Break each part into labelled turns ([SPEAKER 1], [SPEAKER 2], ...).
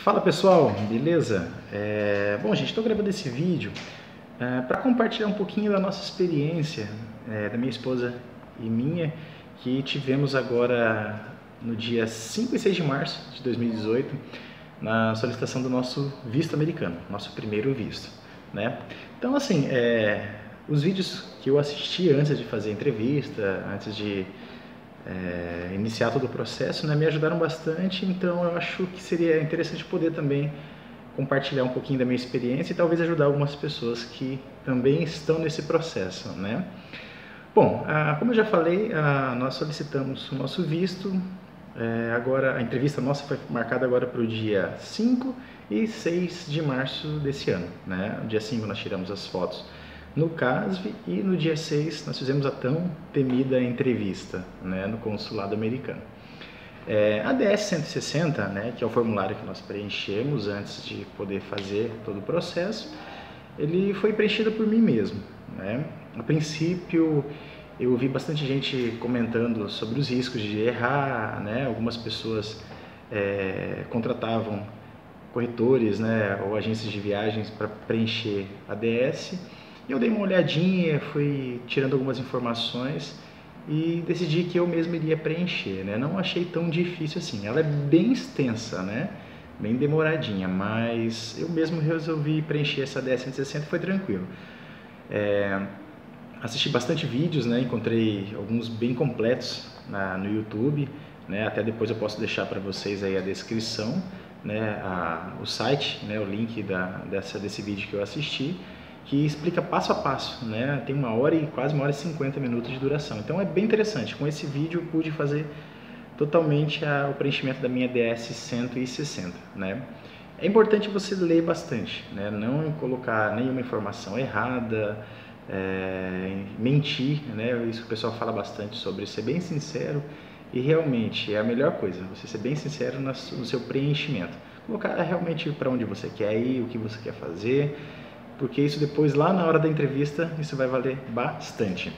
[SPEAKER 1] Fala pessoal, beleza? Bom, gente, estou gravando esse vídeo para compartilhar um pouquinho da nossa experiência, da minha esposa e minha, que tivemos agora no dia 5 e 6 de março de 2018, na solicitação do nosso visto americano, nosso primeiro visto, né? Então, assim, os vídeos que eu assisti antes de fazer a entrevista, antes de iniciar todo o processo, né, me ajudaram bastante, então eu acho que seria interessante poder também compartilhar um pouquinho da minha experiência e talvez ajudar algumas pessoas que também estão nesse processo, né? Bom, como eu já falei, nós solicitamos o nosso visto, agora a entrevista nossa foi marcada agora para o dia 5 e 6 de março desse ano, né? No dia 5 nós tiramos as fotos no CASV e no dia 6 nós fizemos a tão temida entrevista, né, no consulado americano. A DS-160, né, que é o formulário que nós preenchemos antes de poder fazer todo o processo, ele foi preenchido por mim mesmo, né? A princípio eu ouvi bastante gente comentando sobre os riscos de errar, né? Algumas pessoas contratavam corretores, né, ou agências de viagens para preencher a DS. E eu dei uma olhadinha, fui tirando algumas informações e decidi que eu mesmo iria preencher, né? Não achei tão difícil assim. Ela é bem extensa, né? Bem demoradinha, mas eu mesmo resolvi preencher essa DS-160 e foi tranquilo. Assisti bastante vídeos, né? Encontrei alguns bem completos no YouTube, né? Até depois eu posso deixar para vocês aí a descrição, né? O site, né? O link desse vídeo que eu assisti, que explica passo a passo, né? Tem quase 1 hora e 50 minutos de duração. Então é bem interessante. Com esse vídeo eu pude fazer totalmente o preenchimento da minha DS-160, né? É importante você ler bastante, né? Não colocar nenhuma informação errada, mentir, né? Isso que o pessoal fala bastante sobre ser bem sincero, e realmente é a melhor coisa, você ser bem sincero no seu preenchimento. Colocar realmente para onde você quer ir, o que você quer fazer, porque isso depois, lá na hora da entrevista, isso vai valer bastante.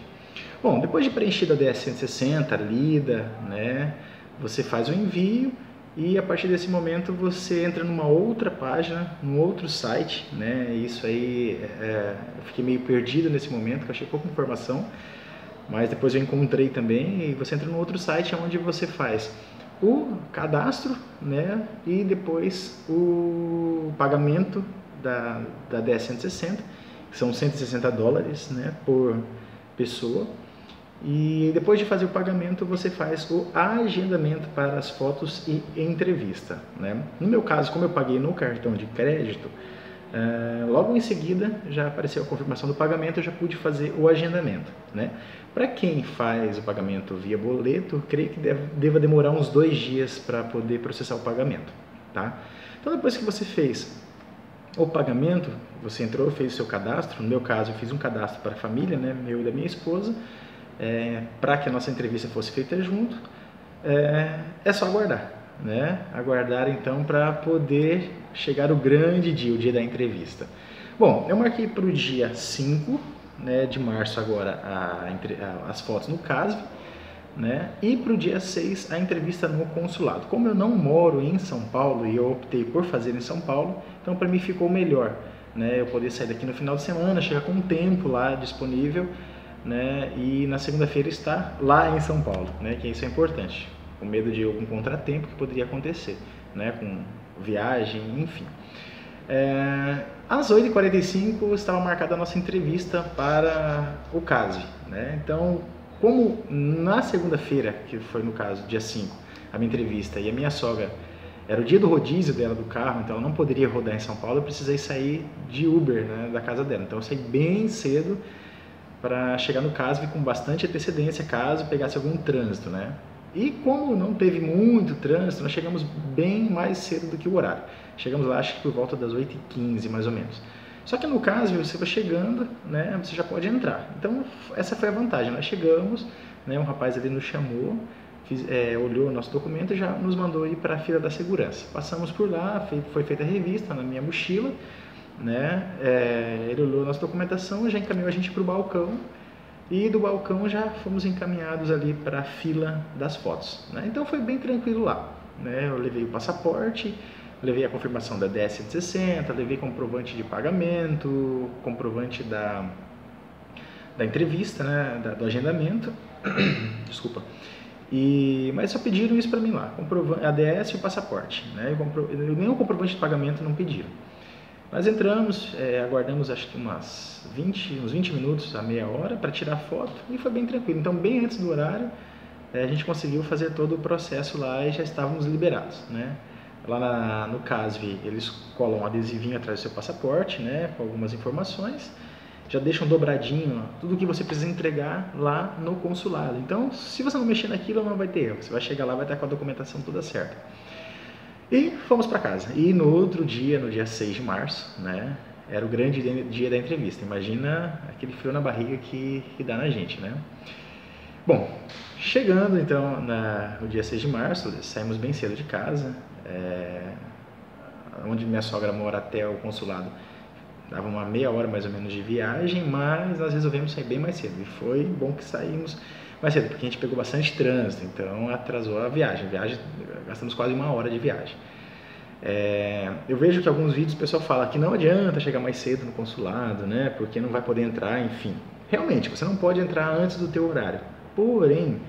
[SPEAKER 1] Bom, depois de preenchida a DS-160, lida, né, você faz o envio e a partir desse momento você entra numa outra página, num outro site, né? Isso aí, eu fiquei meio perdido nesse momento, que eu achei pouca informação, mas depois eu encontrei também, e você entra num outro site onde você faz o cadastro, né, e depois o pagamento da DS-160, que são $160, né, por pessoa. E depois de fazer o pagamento, você faz o agendamento para as fotos e entrevista, né? No meu caso, como eu paguei no cartão de crédito, logo em seguida já apareceu a confirmação do pagamento, eu já pude fazer o agendamento, né? Para quem faz o pagamento via boleto, creio que deva demorar uns 2 dias para poder processar o pagamento, tá? Então depois que você fez o pagamento, você entrou, fez o seu cadastro. No meu caso, eu fiz um cadastro para a família, né, meu e da minha esposa, para que a nossa entrevista fosse feita junto. É só aguardar, né? Aguardar então para poder chegar o grande dia, o dia da entrevista. Bom, eu marquei para o dia 5, né, de março agora as fotos no CASV, né? E para o dia 6 a entrevista no consulado. Como eu não moro em São Paulo e eu optei por fazer em São Paulo, então para mim ficou melhor, né? Eu poder sair daqui no final de semana, chegar com um tempo lá disponível, né? E na segunda-feira estar lá em São Paulo, né? Que isso é importante, com medo de algum contratempo que poderia acontecer, né? Com viagem, enfim. Às 8h45 estava marcada a nossa entrevista para o CASV, né? Então, como na segunda-feira, que foi no caso, dia 5, a minha entrevista, e a minha sogra, era o dia do rodízio dela do carro, então ela não poderia rodar em São Paulo, eu precisei sair de Uber, né, da casa dela. Então eu saí bem cedo para chegar no CASV com bastante antecedência, caso pegasse algum trânsito, né? E como não teve muito trânsito, nós chegamos bem mais cedo do que o horário. Chegamos lá, acho que por volta das 8h15, mais ou menos. Só que no caso, você vai chegando, né, você já pode entrar. Então, essa foi a vantagem. Nós chegamos, né, um rapaz ali nos chamou, olhou o nosso documento e já nos mandou ir para a fila da segurança. Passamos por lá, foi feita a revista na minha mochila, né, ele olhou a nossa documentação, já encaminhou a gente para o balcão, e do balcão já fomos encaminhados ali para a fila das fotos, né? Então foi bem tranquilo lá, né? Eu levei o passaporte, levei a confirmação da DS-160, levei comprovante de pagamento, comprovante da entrevista, né, do agendamento, desculpa, mas só pediram isso para mim lá, a DS e o passaporte, né, nem o comprovante de pagamento não pediram. Nós entramos, aguardamos acho que uns 20 minutos a meia hora para tirar foto e foi bem tranquilo. Então, bem antes do horário, a gente conseguiu fazer todo o processo lá e já estávamos liberados, né? Lá no CASV, eles colam um adesivinho atrás do seu passaporte, né, com algumas informações, já deixam dobradinho tudo o que você precisa entregar lá no consulado. Então, se você não mexer naquilo, não vai ter erro. Você vai chegar lá, vai estar com a documentação toda certa. E fomos para casa. E no outro dia, no dia 6 de março, né, era o grande dia da entrevista. Imagina aquele frio na barriga que dá na gente, né? Bom, chegando então no dia 6 de março, saímos bem cedo de casa, onde minha sogra mora até o consulado. Dava uma meia hora mais ou menos de viagem, mas nós resolvemos sair bem mais cedo. E foi bom que saímos mais cedo, porque a gente pegou bastante trânsito, então atrasou a viagem. Gastamos quase uma hora de viagem. Eu vejo que alguns vídeos o pessoal fala que não adianta chegar mais cedo no consulado, né, porque não vai poder entrar, enfim. Realmente, você não pode entrar antes do teu horário. Porém,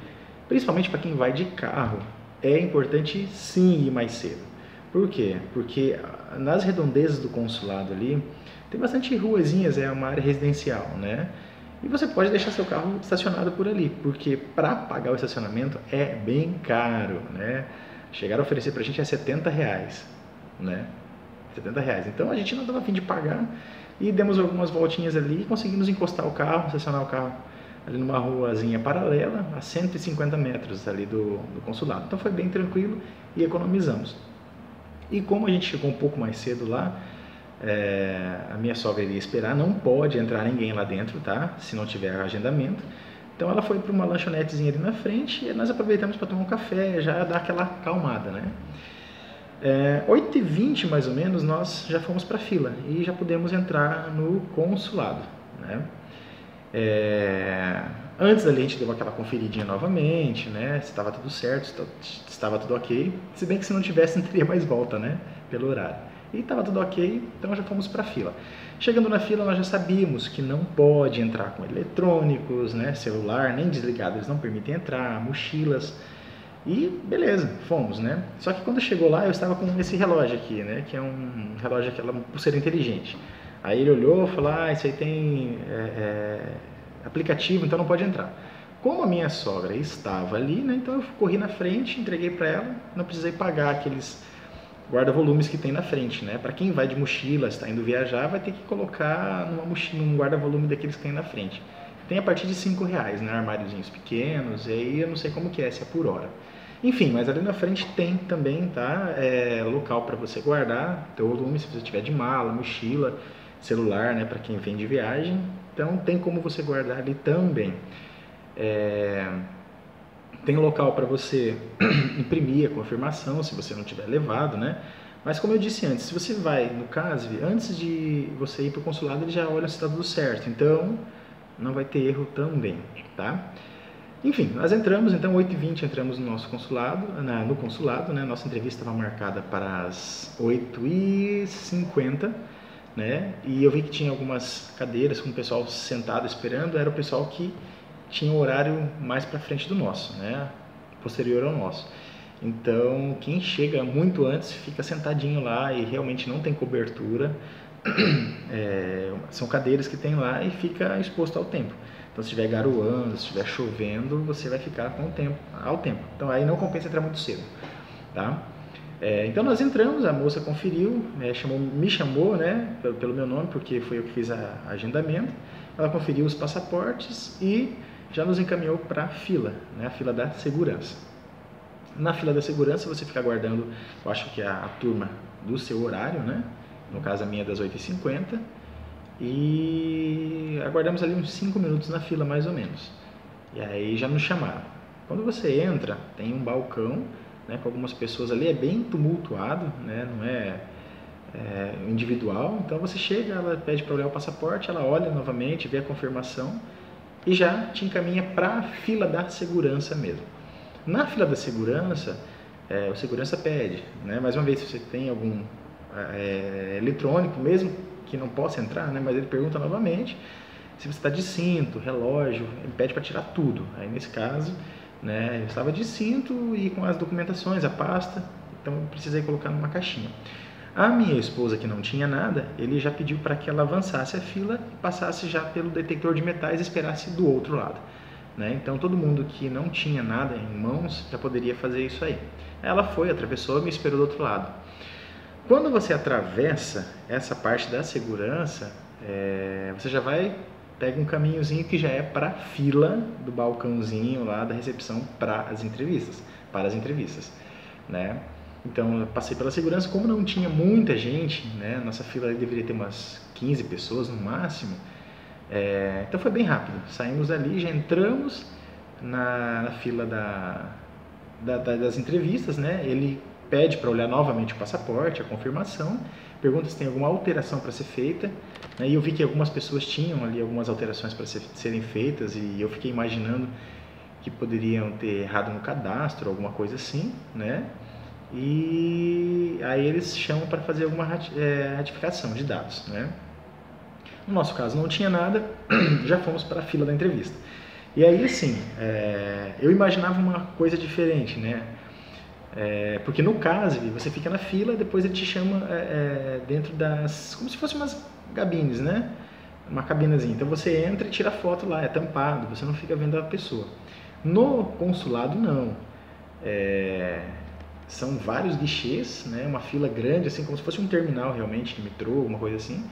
[SPEAKER 1] principalmente para quem vai de carro, é importante sim ir mais cedo. Por quê? Porque nas redondezas do consulado ali, tem bastante ruazinhas, é uma área residencial, né? E você pode deixar seu carro estacionado por ali, porque para pagar o estacionamento é bem caro, né? Chegaram a oferecer para a gente R$70, né? R$70. Então a gente não estava a fim de pagar e demos algumas voltinhas ali e conseguimos encostar o carro, estacionar o carro ali numa ruazinha paralela, a 150 metros ali do consulado. Então foi bem tranquilo e economizamos. E como a gente chegou um pouco mais cedo lá, a minha sogra iria esperar, não pode entrar ninguém lá dentro, tá? Se não tiver agendamento. Então ela foi para uma lanchonetezinha ali na frente e nós aproveitamos para tomar um café, já dar aquela acalmada, né? 8h20 mais ou menos nós já fomos para a fila e já pudemos entrar no consulado, né? Antes dali a gente deu aquela conferidinha novamente, né? Se estava tudo certo, se estava tudo ok. Se bem que se não tivesse não teria mais volta, né? Pelo horário. E estava tudo ok, então já fomos para a fila. Chegando na fila nós já sabíamos que não pode entrar com eletrônicos, né? Celular, nem desligado, eles não permitem entrar, mochilas. E beleza, fomos, né? Só que quando chegou lá eu estava com esse relógio aqui, né? Que é um relógio, aquela pulseira inteligente. Aí ele olhou e falou, isso aí tem aplicativo, então não pode entrar. Como a minha sogra estava ali, né? Então eu corri na frente, entreguei para ela, não precisei pagar aqueles guarda-volumes que tem na frente, né? Para quem vai de mochila, está indo viajar, vai ter que colocar numa mochila, num guarda-volume daqueles que tem na frente. Tem a partir de R$5, né? Armáriozinhos pequenos, e aí eu não sei como que é, se é por hora. Enfim, mas ali na frente tem também, tá? Local para você guardar teu volume, se você tiver de mala, mochila, celular, né? Para quem vem de viagem. Então tem como você guardar ali também. Tem local para você imprimir a confirmação, se você não tiver levado, né? Mas como eu disse antes, se você vai no CASV, antes de você ir para o consulado, ele já olha se está tudo certo. Então não vai ter erro também, tá? Enfim, nós entramos, então 8h20 entramos no nosso consulado, no consulado, né? Nossa entrevista estava marcada para as 8h50, né? E eu vi que tinha algumas cadeiras com o pessoal sentado esperando, era o pessoal que tinha um horário mais para frente do nosso, né? Posterior ao nosso. Então, quem chega muito antes fica sentadinho lá e realmente não tem cobertura. São cadeiras que tem lá e fica exposto ao tempo. Então, se estiver garoando, se estiver chovendo, você vai ficar ao tempo. Então, aí não compensa entrar muito cedo, tá? Então, nós entramos, a moça conferiu, me chamou, né, pelo meu nome, porque foi eu que fiz a agendamento. Ela conferiu os passaportes e já nos encaminhou para a fila, né, a fila da segurança. Na fila da segurança, você fica aguardando, eu acho que a turma do seu horário, né? No caso a minha das 8h50, e aguardamos ali uns 5 minutos na fila mais ou menos. E aí já nos chamaram. Quando você entra, tem um balcão, né, com algumas pessoas ali, é bem tumultuado, né, não é individual. Então você chega, ela pede para olhar o passaporte, ela olha novamente, vê a confirmação e já te encaminha para a fila da segurança mesmo. Na fila da segurança, o segurança pede, né? Mais uma vez, se você tem algum eletrônico, mesmo que não possa entrar, né? Mas ele pergunta novamente se você está de cinto, relógio, ele pede para tirar tudo. Aí nesse caso, né, eu estava de cinto e com as documentações, a pasta, então eu precisei colocar numa caixinha. A minha esposa, que não tinha nada, ele já pediu para que ela avançasse a fila e passasse já pelo detector de metais e esperasse do outro lado, né? Então todo mundo que não tinha nada em mãos já poderia fazer isso aí. Ela foi, atravessou e me esperou do outro lado. Quando você atravessa essa parte da segurança, você já pega um caminhozinho que já é para a fila do balcãozinho lá da recepção para as entrevistas, né? Então eu passei pela segurança, como não tinha muita gente, né? Nossa fila deveria ter umas 15 pessoas no máximo, então foi bem rápido. Saímos dali, já entramos na fila das entrevistas, né? Ele pede para olhar novamente o passaporte, a confirmação, pergunta se tem alguma alteração para ser feita, né? E eu vi que algumas pessoas tinham ali algumas alterações para serem feitas e eu fiquei imaginando que poderiam ter errado no cadastro, alguma coisa assim, né? E aí eles chamam para fazer alguma ratificação de dados, né? No nosso caso não tinha nada, já fomos para a fila da entrevista. E aí, assim, eu imaginava uma coisa diferente, né? Porque no CASV você fica na fila, depois ele te chama dentro como se fossem umas cabines, né? Uma cabinazinha. Então você entra e tira foto lá, é tampado, você não fica vendo a pessoa. No consulado não. São vários guichês, né? Uma fila grande, assim, como se fosse um terminal realmente, de metrô, alguma coisa assim.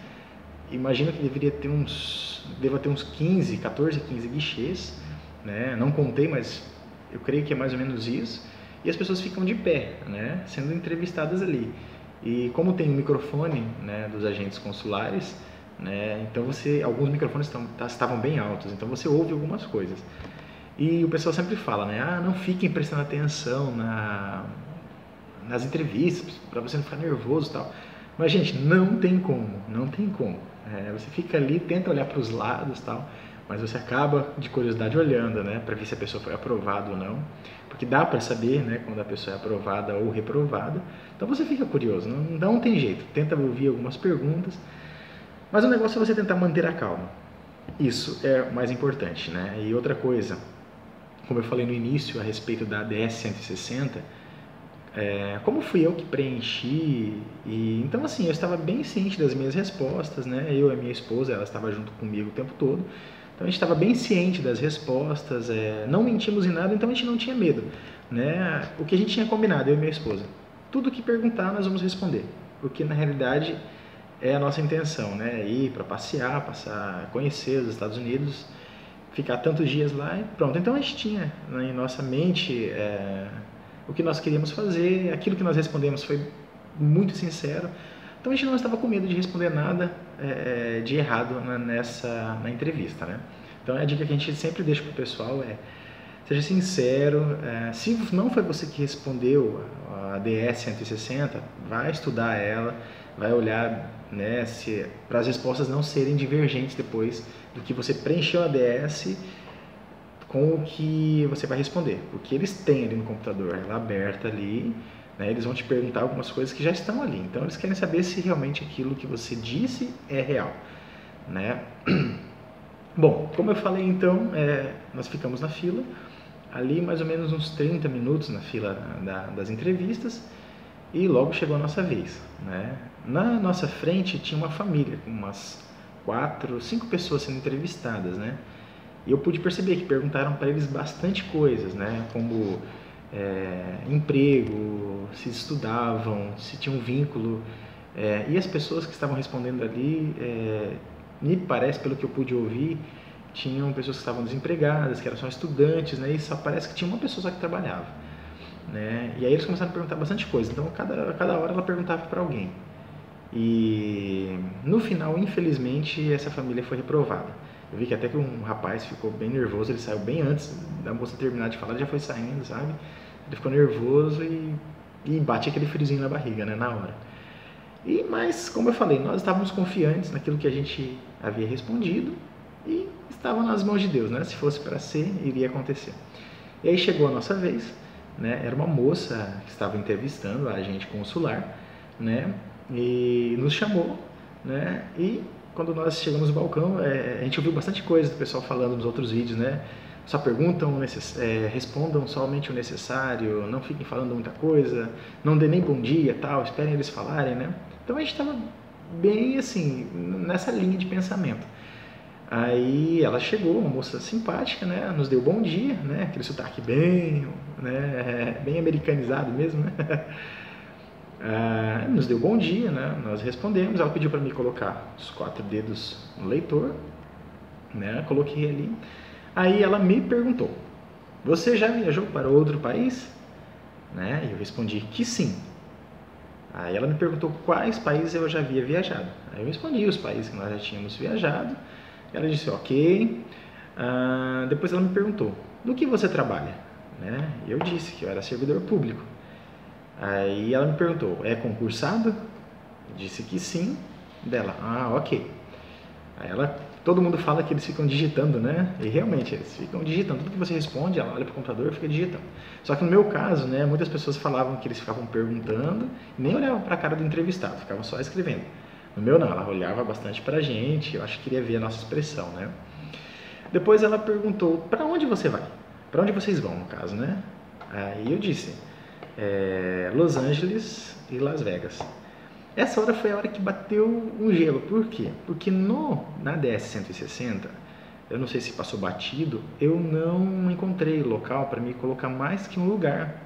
[SPEAKER 1] Imagino que deva ter uns 14, 15 guichês, né? Não contei, mas eu creio que é mais ou menos isso. E as pessoas ficam de pé, né? Sendo entrevistadas ali. E como tem um microfone, né, dos agentes consulares, né? Então alguns microfones estavam bem altos, então você ouve algumas coisas. E o pessoal sempre fala, né? Não fiquem prestando atenção nas entrevistas, para você não ficar nervoso e tal. Mas, gente, não tem como. Você fica ali, tenta olhar para os lados e tal, mas você acaba, de curiosidade, olhando, né, para ver se a pessoa foi aprovada ou não, porque dá para saber, né, quando a pessoa é aprovada ou reprovada. Então você fica curioso, não tem jeito, tenta ouvir algumas perguntas, mas o negócio é você tentar manter a calma. Isso é o mais importante, né? E outra coisa, como eu falei no início a respeito da ADS 160, como fui eu que preenchi, então assim, eu estava bem ciente das minhas respostas, né? Eu e a minha esposa, ela estava junto comigo o tempo todo, então a gente estava bem ciente das respostas, não mentimos em nada, então a gente não tinha medo, né? O que a gente tinha combinado, eu e minha esposa, tudo que perguntar nós vamos responder, porque na realidade é a nossa intenção, né? Ir para passear, conhecer os Estados Unidos, ficar tantos dias lá e pronto. Então a gente tinha, né, em nossa mente o que nós queríamos fazer, aquilo que nós respondemos foi muito sincero, então a gente não estava com medo de responder nada de errado na entrevista, né? Então a dica que a gente sempre deixa para o pessoal seja sincero, se não foi você que respondeu a DS 160, vai estudar ela, vai olhar, né, para as respostas não serem divergentes depois do que você preencheu a DS com o que você vai responder, porque eles têm ali no computador, ela aberta ali, né, eles vão te perguntar algumas coisas que já estão ali, então eles querem saber se realmente aquilo que você disse é real, né? Bom, como eu falei então, nós ficamos na fila, ali mais ou menos uns 30 minutos na fila das entrevistas, e logo chegou a nossa vez, né? Na nossa frente tinha uma família, umas 4, 5 pessoas sendo entrevistadas, né? E eu pude perceber que perguntaram para eles bastante coisas, né? Como emprego, se estudavam, se tinham vínculo. E as pessoas que estavam respondendo ali, me parece, pelo que eu pude ouvir, tinham pessoas que estavam desempregadas, que eram só estudantes, né? E só parece que tinha uma pessoa só que trabalhava, né? E aí eles começaram a perguntar bastante coisa. Então, cada hora ela perguntava para alguém. E no final, infelizmente, essa família foi reprovada. Eu vi que até que um rapaz ficou bem nervoso, ele saiu bem antes da moça terminar de falar, ele já foi saindo, sabe? Ele ficou nervoso e bate aquele friozinho na barriga, né, na hora. Mas, como eu falei, nós estávamos confiantes naquilo que a gente havia respondido e estava nas mãos de Deus, né? Se fosse para ser, iria acontecer. E aí chegou a nossa vez, né? Era uma moça que estava entrevistando a agente consular, né? E nos chamou, né? E quando nós chegamos no balcão, a gente ouviu bastante coisa do pessoal falando nos outros vídeos, né? Só perguntam, respondam somente o necessário, não fiquem falando muita coisa, não dê nem bom dia, tal, esperem eles falarem, né? Então a gente estava bem assim, nessa linha de pensamento. Aí ela chegou, uma moça simpática, né? Nos deu bom dia, né? Aquele sotaque bem, né? Bem americanizado mesmo, né? Nos deu bom dia, né? Nós respondemos. Ela pediu para mim colocar os 4 dedos no leitor, né? Coloquei ali. Aí ela me perguntou: você já viajou para outro país? Né? E eu respondi que sim. Aí ela me perguntou quais países eu já havia viajado. Aí eu respondi os países que nós já tínhamos viajado. Ela disse ok. Depois ela me perguntou: do que você trabalha? Né? E eu disse que eu era servidor público. Aí ela me perguntou: é concursado? Eu disse que sim. Dela: ok. Aí todo mundo fala que eles ficam digitando, né? E realmente eles ficam digitando. Tudo que você responde, ela olha para o computador e fica digitando. Só que no meu caso, né, muitas pessoas falavam que eles ficavam perguntando e nem olhavam para a cara do entrevistado, ficavam só escrevendo. No meu não, ela olhava bastante para a gente, eu acho que queria ver a nossa expressão, né? Depois ela perguntou: para onde você vai? Para onde vocês vão, no caso, né? Aí eu disse: Los Angeles e Las Vegas. Essa hora foi a hora que bateu um gelo. Por quê? Porque na DS-160, eu não sei se passou batido, eu não encontrei local para me colocar mais que um lugar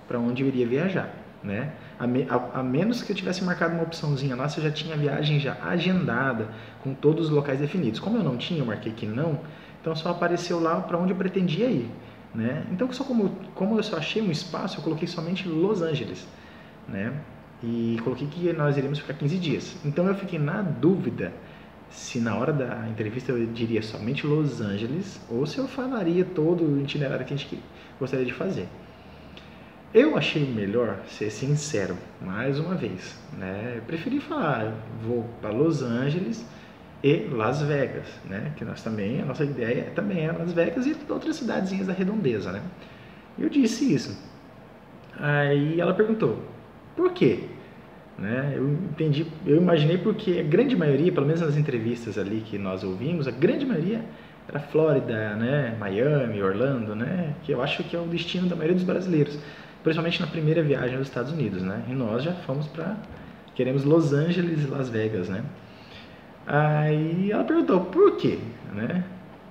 [SPEAKER 1] para onde eu iria viajar, né? A menos que eu tivesse marcado uma opçãozinha lá, se eu já tinha a viagem já agendada, com todos os locais definidos. Como eu não tinha, eu marquei que não, então só apareceu lá para onde eu pretendia ir, né? Então, como eu só achei um espaço, eu coloquei somente Los Angeles, né? E coloquei que nós iríamos ficar 15 dias. Então eu fiquei na dúvida se na hora da entrevista eu diria somente Los Angeles ou se eu falaria todo o itinerário que a gente gostaria de fazer. Eu achei melhor ser sincero, mais uma vez, né? Eu preferi falar: vou para Los Angeles e Las Vegas, né? Que nós também, a nossa ideia também é Las Vegas e outras cidadezinhas da redondeza, né? Eu disse isso. Aí ela perguntou: por quê? Né? Eu imaginei porque a grande maioria, pelo menos nas entrevistas ali que nós ouvimos, a grande maioria era Flórida, né? Miami, Orlando, né? Que eu acho que é o destino da maioria dos brasileiros, principalmente na primeira viagem aos Estados Unidos, né? E nós já fomos queremos Los Angeles e Las Vegas, né? Aí ela perguntou: por quê? Né?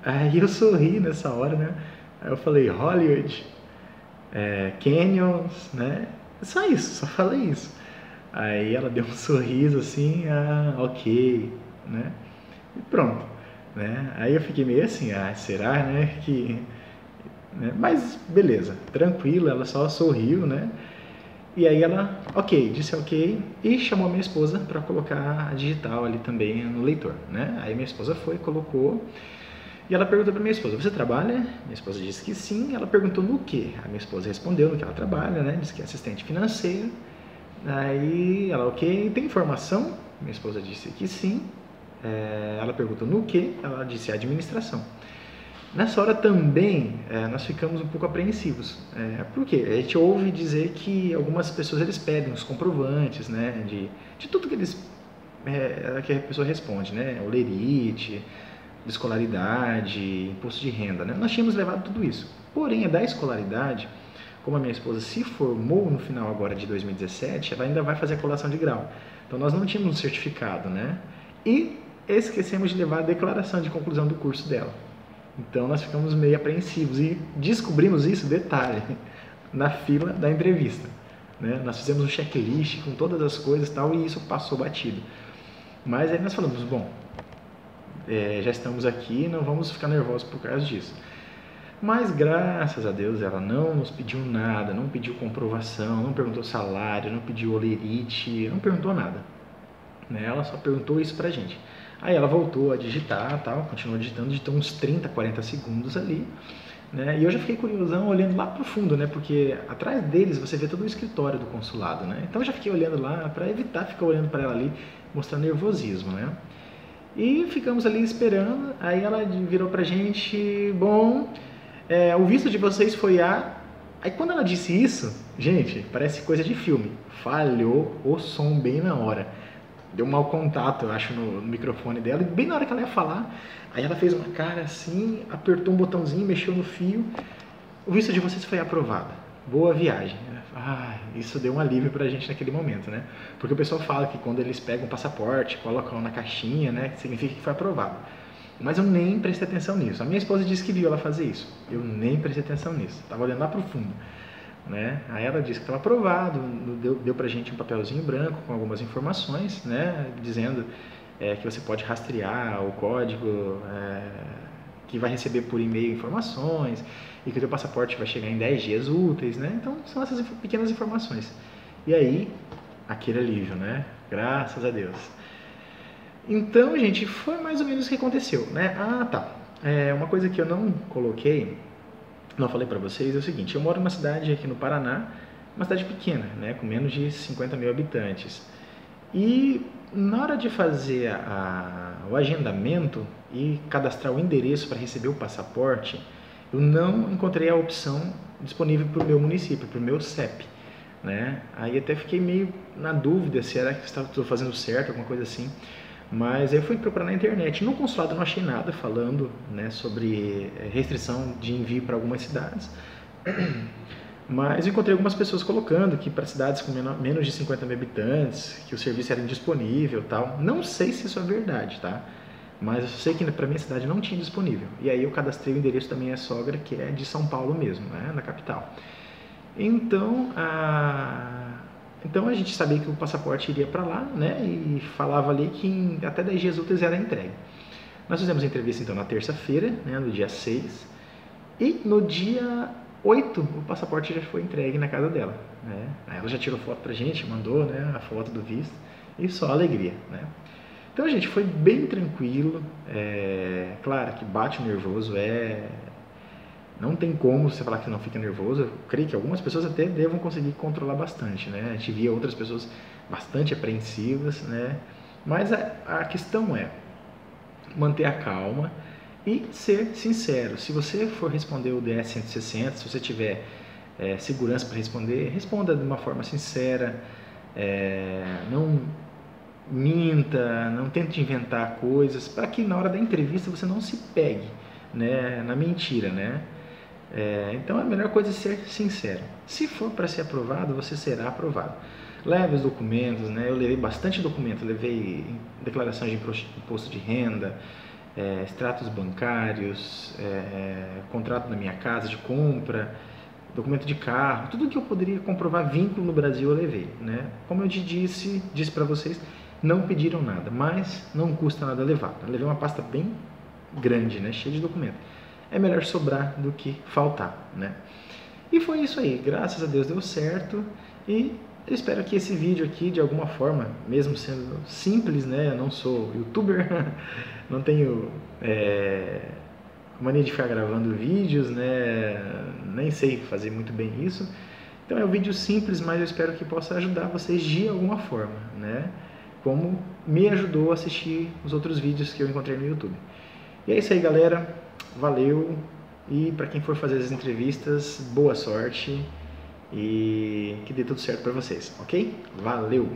[SPEAKER 1] Aí eu sorri nessa hora, né? Aí eu falei: Hollywood, Canyons, né? Só isso, só falei isso. Aí ela deu um sorriso assim: ok, né? E pronto, né? Aí eu fiquei meio assim: será, né? Né? Mas beleza, tranquilo, ela só sorriu, né? E aí ela, disse ok e chamou a minha esposa para colocar a digital ali também no leitor, né? Aí minha esposa foi, colocou. E ela perguntou para minha esposa: você trabalha? Minha esposa disse que sim. Ela perguntou no quê? A minha esposa respondeu no que ela trabalha, né? Disse que é assistente financeiro. Aí ela, tem informação? Minha esposa disse que sim. Ela perguntou no quê? Ela disse administração. Nessa hora também nós ficamos um pouco apreensivos. Por quê? A gente ouve dizer que algumas pessoas eles pedem os comprovantes, né? De tudo que a pessoa responde, né? Olerite, de escolaridade, imposto de renda, né? Nós tínhamos levado tudo isso. Porém, a da escolaridade, como a minha esposa se formou no final agora de 2017, ela ainda vai fazer a colação de grau. Então, nós não tínhamos um certificado, né? E esquecemos de levar a declaração de conclusão do curso dela. Então, nós ficamos meio apreensivos e descobrimos isso, detalhe, na fila da entrevista, né? Nós fizemos um checklist com todas as coisas e tal, e isso passou batido. Mas aí nós falamos: bom, já estamos aqui, não vamos ficar nervosos por causa disso. Mas graças a Deus ela não nos pediu nada, não pediu comprovação, não perguntou salário, não pediu olerite, não perguntou nada, né? Ela só perguntou isso pra gente. Aí ela voltou a digitar, tal, continuou digitando, digitou uns 30, 40 segundos ali, né? E eu já fiquei curiosão olhando lá pro fundo, né? Porque atrás deles você vê todo o escritório do consulado, né? Então eu já fiquei olhando lá para evitar ficar olhando para ela ali, mostrar nervosismo, né? E ficamos ali esperando. Aí ela virou pra gente: bom, o visto de vocês foi Aí quando ela disse isso, gente, parece coisa de filme, falhou o som bem na hora. Deu um mau contato, eu acho, no microfone dela, e bem na hora que ela ia falar, aí ela fez uma cara assim, apertou um botãozinho, mexeu no fio, o visto de vocês foi aprovado. Boa viagem. Isso deu um alívio pra gente naquele momento, né? Porque o pessoal fala que quando eles pegam o passaporte, colocam na caixinha, né, significa que foi aprovado. Mas eu nem prestei atenção nisso. A minha esposa disse que viu ela fazer isso. Eu nem prestei atenção nisso. Estava olhando lá pro fundo, né? Aí ela disse que estava aprovado, deu pra gente um papelzinho branco com algumas informações, né, dizendo que você pode rastrear o código, que vai receber por e-mail informações e que o teu passaporte vai chegar em 10 dias úteis, né? Então são essas pequenas informações. E aí, aquele alívio, né? Graças a Deus. Então, gente, foi mais ou menos o que aconteceu, né? Tá. Uma coisa que eu não coloquei, não falei pra vocês, é o seguinte: eu moro numa cidade aqui no Paraná, uma cidade pequena, né? Com menos de 50 mil habitantes. E na hora de fazer o agendamento e cadastrar o endereço para receber o passaporte, eu não encontrei a opção disponível para o meu município, para o meu CEP, né? Aí até fiquei meio na dúvida se era que estou fazendo certo, alguma coisa assim. Mas aí eu fui procurar na internet. No consulado não achei nada falando, né, sobre restrição de envio para algumas cidades. Mas eu encontrei algumas pessoas colocando que para cidades com menos de 50 mil habitantes, que o serviço era indisponível e tal. Não sei se isso é verdade, tá? Mas eu sei que para minha cidade não tinha disponível. E aí eu cadastrei o endereço da minha sogra, que é de São Paulo mesmo, né, na capital. Então a gente sabia que o passaporte iria para lá, né? E falava ali que até 10 dias úteis era entregue. Nós fizemos a entrevista então na terça-feira, né, no dia 6. E no dia 8 o passaporte já foi entregue na casa dela, né? Aí ela já tirou foto pra gente, mandou, né, a foto do visto. E só alegria, né? Então, gente, foi bem tranquilo. Claro que bate o nervoso, não tem como você falar que não fica nervoso. Eu creio que algumas pessoas até devam conseguir controlar bastante, né? A gente via outras pessoas bastante apreensivas, né? Mas a questão é manter a calma e ser sincero. Se você for responder o DS 160, se você tiver segurança para responder, responda de uma forma sincera, não minta, não tente inventar coisas, para que na hora da entrevista você não se pegue, né, na mentira, né? Então a melhor coisa é ser sincero. Se for para ser aprovado, você será aprovado. Leve os documentos, né? Eu levei bastante documento, levei declaração de imposto de renda, extratos bancários, contrato da minha casa de compra, documento de carro, tudo que eu poderia comprovar vínculo no Brasil eu levei, né? Como eu te disse para vocês, não pediram nada, mas não custa nada levar. Eu levei uma pasta bem grande, né? Cheia de documento. É melhor sobrar do que faltar, né? E foi isso aí, graças a Deus deu certo. E eu espero que esse vídeo aqui, de alguma forma, mesmo sendo simples, né? Eu não sou youtuber, não tenho mania de ficar gravando vídeos, né? Nem sei fazer muito bem isso. Então é um vídeo simples, mas eu espero que possa ajudar vocês de alguma forma, né? Como me ajudou a assistir os outros vídeos que eu encontrei no YouTube. E é isso aí, galera. Valeu. E para quem for fazer as entrevistas, boa sorte e que dê tudo certo para vocês, ok? Valeu!